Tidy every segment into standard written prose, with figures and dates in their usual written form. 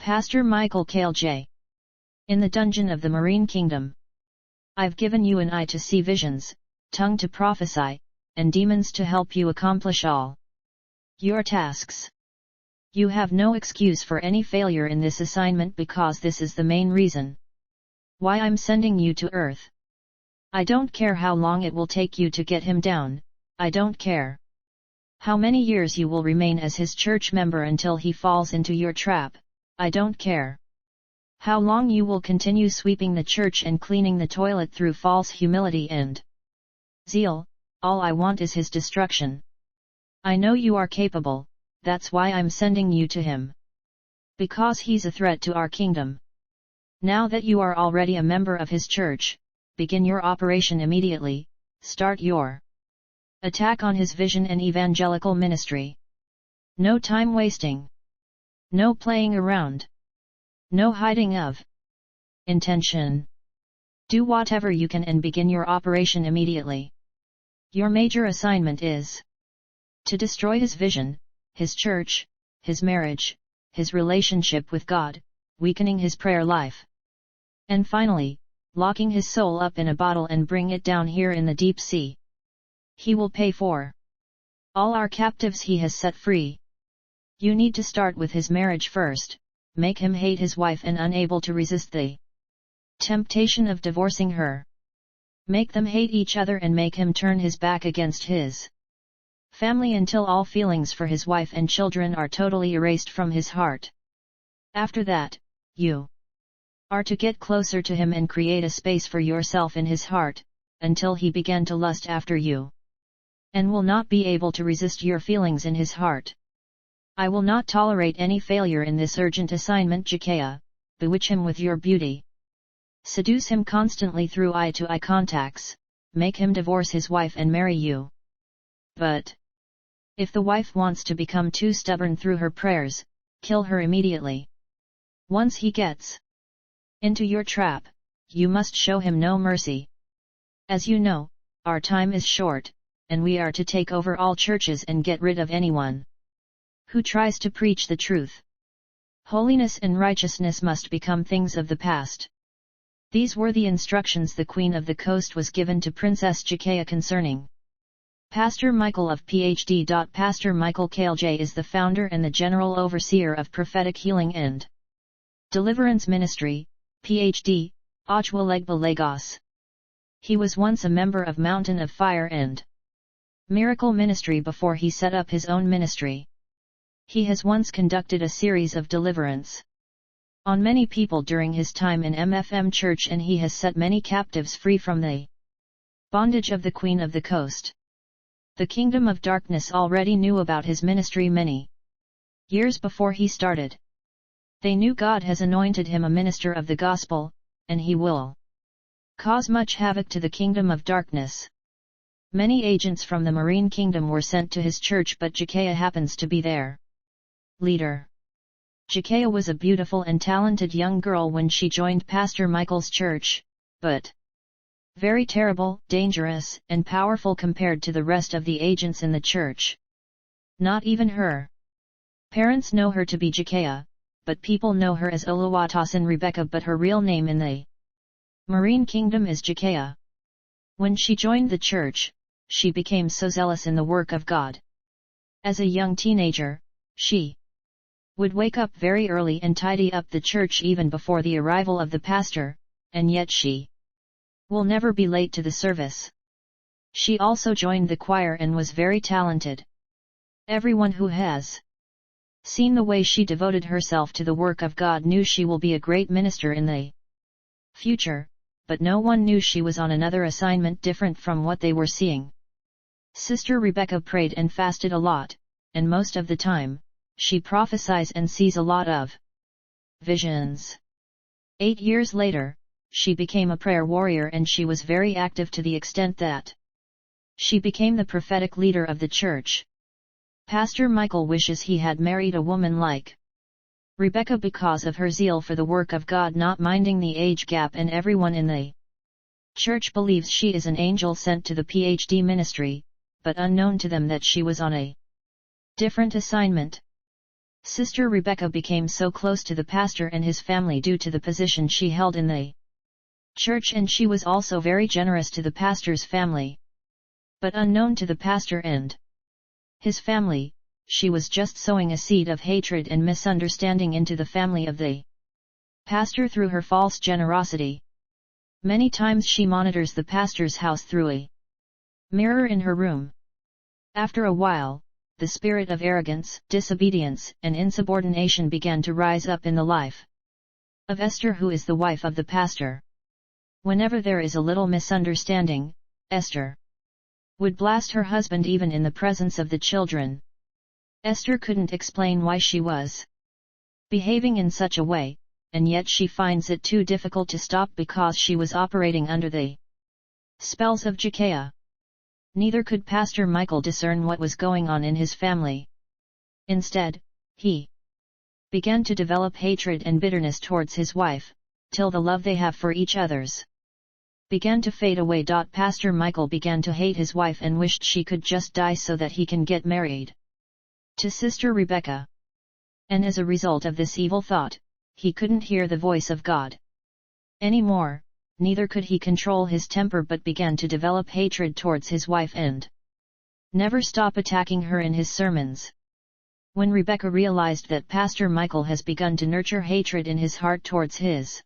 Pastor Michael KALEJAYE. In the dungeon of the Marine Kingdom. I've given you an eye to see visions, tongue to prophesy, and demons to help you accomplish all your tasks. You have no excuse for any failure in this assignment because this is the main reason why I'm sending you to Earth. I don't care how long it will take you to get him down, I don't care how many years you will remain as his church member until he falls into your trap, I don't care how long you will continue sweeping the church and cleaning the toilet through false humility and zeal, all I want is his destruction. I know you are capable, that's why I'm sending you to him. Because he's a threat to our kingdom. Now that you are already a member of his church, begin your operation immediately, start your attack on his vision and evangelical ministry. No time wasting. No playing around. No hiding of intention. Do whatever you can and begin your operation immediately. Your major assignment is to destroy his vision, his church, his marriage, his relationship with God, weakening his prayer life. And finally, locking his soul up in a bottle and bring it down here in the deep sea. He will pay for all our captives he has set free. You need to start with his marriage first, make him hate his wife and unable to resist the temptation of divorcing her. Make them hate each other and make him turn his back against his family until all feelings for his wife and children are totally erased from his heart. After that, you are to get closer to him and create a space for yourself in his heart, until he begin to lust after you, and will not be able to resist your feelings in his heart. I will not tolerate any failure in this urgent assignment. Jakaea, bewitch him with your beauty. Seduce him constantly through eye-to-eye contacts, make him divorce his wife and marry you. But if the wife wants to become too stubborn through her prayers, kill her immediately. Once he gets into your trap, you must show him no mercy. As you know, our time is short, and we are to take over all churches and get rid of anyone who tries to preach the truth. Holiness and righteousness must become things of the past. These were the instructions the Queen of the Coast was given to Princess Jakaea concerning Pastor Michael of PhD. Pastor Michael KALEJAYE is the founder and the general overseer of Prophetic Healing and Deliverance Ministry, PhD, Ojwalegba, Lagos. He was once a member of Mountain of Fire and Miracle Ministry before he set up his own ministry. He has once conducted a series of deliverance on many people during his time in MFM Church, and he has set many captives free from the bondage of the Queen of the Coast. The Kingdom of Darkness already knew about his ministry many years before he started. They knew God has anointed him a minister of the gospel, and he will cause much havoc to the Kingdom of Darkness. Many agents from the Marine Kingdom were sent to his church, but Jakaea happens to be their leader. Jakaea was a beautiful and talented young girl when she joined Pastor Michael's church, but very terrible, dangerous, and powerful compared to the rest of the agents in the church. Not even her parents know her to be Jakaea, but people know her as Oluwatosin Rebecca, but her real name in the Marine Kingdom is Jakaea. When she joined the church, she became so zealous in the work of God. As a young teenager, she would wake up very early and tidy up the church even before the arrival of the pastor, and yet she will never be late to the service. She also joined the choir and was very talented. Everyone who has seen the way she devoted herself to the work of God knew she will be a great minister in the future, but no one knew she was on another assignment different from what they were seeing. Sister Rebecca prayed and fasted a lot, and most of the time, she prophesies and sees a lot of visions. 8 years later, she became a prayer warrior, and she was very active to the extent that she became the prophetic leader of the church. Pastor Michael wishes he had married a woman like Rebecca because of her zeal for the work of God, not minding the age gap, and everyone in the church believes she is an angel sent to the PhD ministry, but unknown to them that she was on a different assignment. Sister Rebecca became so close to the pastor and his family due to the position she held in the church, and she was also very generous to the pastor's family. But unknown to the pastor and his family, she was just sowing a seed of hatred and misunderstanding into the family of the pastor through her false generosity. Many times she monitors the pastor's house through a mirror in her room. After a while, the spirit of arrogance, disobedience, and insubordination began to rise up in the life of Esther, who is the wife of the pastor. Whenever there is a little misunderstanding, Esther would blast her husband even in the presence of the children. Esther couldn't explain why she was behaving in such a way, and yet she finds it too difficult to stop because she was operating under the spells of Jecaiah. Neither could Pastor Michael discern what was going on in his family. Instead, he began to develop hatred and bitterness towards his wife, till the love they have for each others began to fade away. Pastor Michael began to hate his wife and wished she could just die so that he can get married to Sister Rebecca. And as a result of this evil thought, he couldn't hear the voice of God anymore. Neither could he control his temper, but began to develop hatred towards his wife and never stop attacking her in his sermons. When Rebecca realized that Pastor Michael has begun to nurture hatred in his heart towards his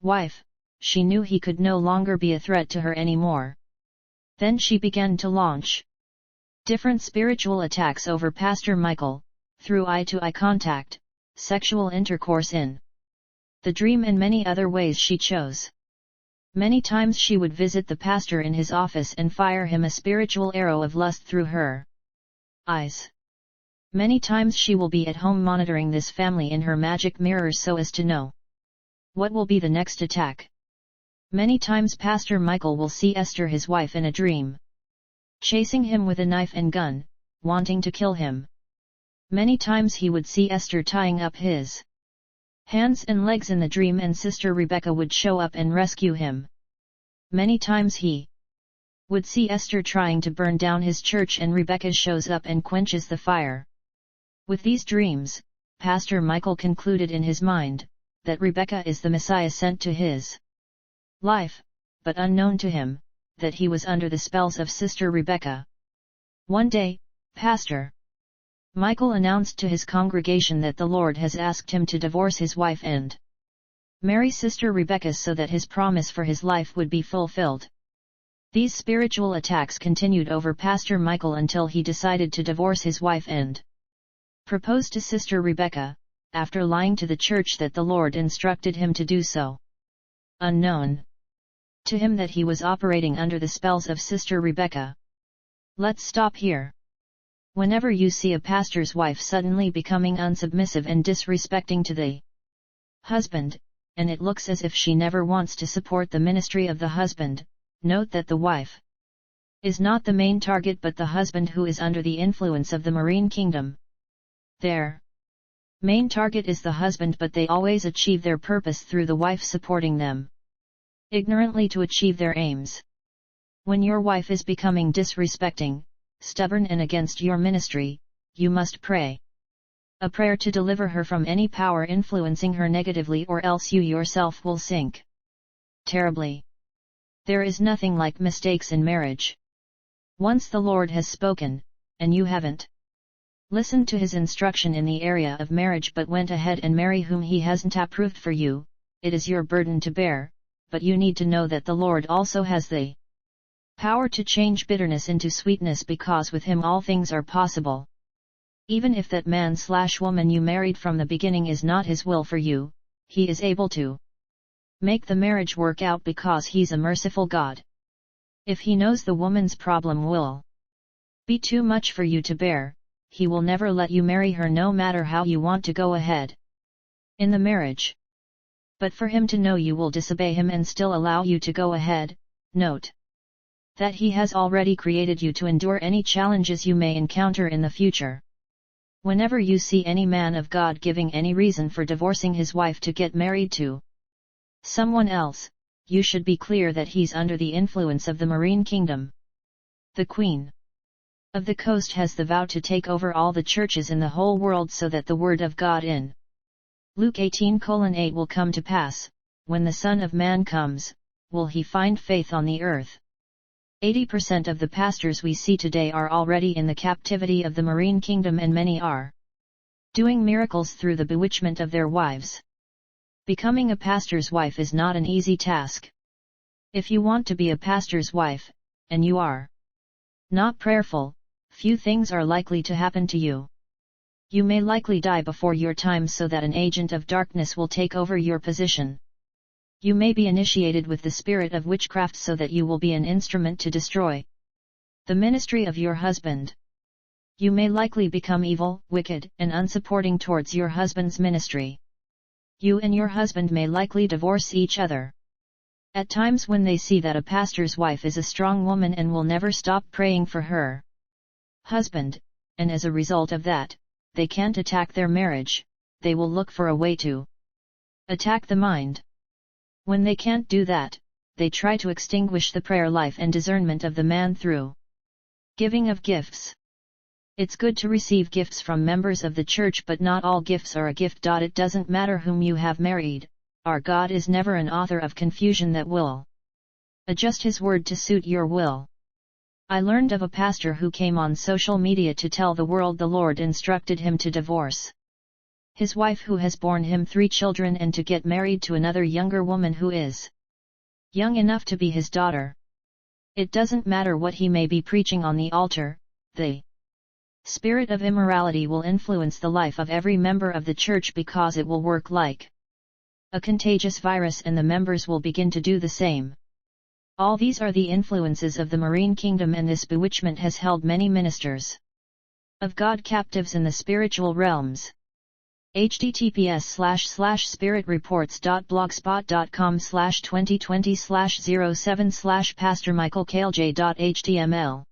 wife, she knew he could no longer be a threat to her anymore. Then she began to launch different spiritual attacks over Pastor Michael, through eye-to-eye contact, sexual intercourse in the dream, and many other ways she chose. Many times she would visit the pastor in his office and fire him a spiritual arrow of lust through her eyes. Many times she will be at home monitoring this family in her magic mirrors so as to know what will be the next attack. Many times Pastor Michael will see Esther, his wife, in a dream, chasing him with a knife and gun, wanting to kill him. Many times he would see Esther tying up his hands and legs in the dream, and Sister Rebecca would show up and rescue him. Many times he would see Esther trying to burn down his church, and Rebecca shows up and quenches the fire. With these dreams, Pastor Michael concluded in his mind that Rebecca is the Messiah sent to his life, but unknown to him, that he was under the spells of Sister Rebecca. One day, Pastor Michael announced to his congregation that the Lord has asked him to divorce his wife and marry Sister Rebecca so that his promise for his life would be fulfilled. These spiritual attacks continued over Pastor Michael until he decided to divorce his wife and propose to Sister Rebecca, after lying to the church that the Lord instructed him to do so. Unknown to him that he was operating under the spells of Sister Rebecca. Let's stop here. Whenever you see a pastor's wife suddenly becoming unsubmissive and disrespecting to the husband, and it looks as if she never wants to support the ministry of the husband, note that the wife is not the main target but the husband, who is under the influence of the marine kingdom. Their main target is the husband, but they always achieve their purpose through the wife supporting them ignorantly to achieve their aims. When your wife is becoming disrespecting, stubborn, and against your ministry, you must pray a prayer to deliver her from any power influencing her negatively, or else you yourself will sink terribly. There is nothing like mistakes in marriage. Once the Lord has spoken, and you haven't listened to his instruction in the area of marriage but went ahead and marry whom he hasn't approved for you, it is your burden to bear, but you need to know that the Lord also has the power to change bitterness into sweetness, because with him all things are possible. Even if that man/woman you married from the beginning is not his will for you, he is able to make the marriage work out because he's a merciful God. If he knows the woman's problem will be too much for you to bear, he will never let you marry her no matter how you want to go ahead in the marriage. But for him to know you will disobey him and still allow you to go ahead, note that he has already created you to endure any challenges you may encounter in the future. Whenever you see any man of God giving any reason for divorcing his wife to get married to someone else, you should be clear that he's under the influence of the marine kingdom. The Queen of the coast has the vow to take over all the churches in the whole world so that the word of God in Luke 18:8 will come to pass. When the Son of Man comes, will he find faith on the earth? 80% of the pastors we see today are already in the captivity of the marine kingdom, and many are doing miracles through the bewitchment of their wives. Becoming a pastor's wife is not an easy task. If you want to be a pastor's wife, and you are not prayerful, few things are likely to happen to you. You may likely die before your time so that an agent of darkness will take over your position. You may be initiated with the spirit of witchcraft so that you will be an instrument to destroy the ministry of your husband. You may likely become evil, wicked, and unsupporting towards your husband's ministry. You and your husband may likely divorce each other. At times when they see that a pastor's wife is a strong woman and will never stop praying for her husband, and as a result of that, they can't attack their marriage, they will look for a way to attack the mind. When they can't do that, they try to extinguish the prayer life and discernment of the man through giving of gifts. It's good to receive gifts from members of the church, but not all gifts are a gift. It doesn't matter whom you have married, our God is never an author of confusion that will adjust his word to suit your will. I learned of a pastor who came on social media to tell the world the Lord instructed him to divorce his wife who has borne him 3 children and to get married to another younger woman who is young enough to be his daughter. It doesn't matter what he may be preaching on the altar, the spirit of immorality will influence the life of every member of the church because it will work like a contagious virus and the members will begin to do the same. All these are the influences of the marine kingdom, and this bewitchment has held many ministers of God captives in the spiritual realms. https://spiritreports.blogspot.com/2020/07/pastormichaelkalejaye.html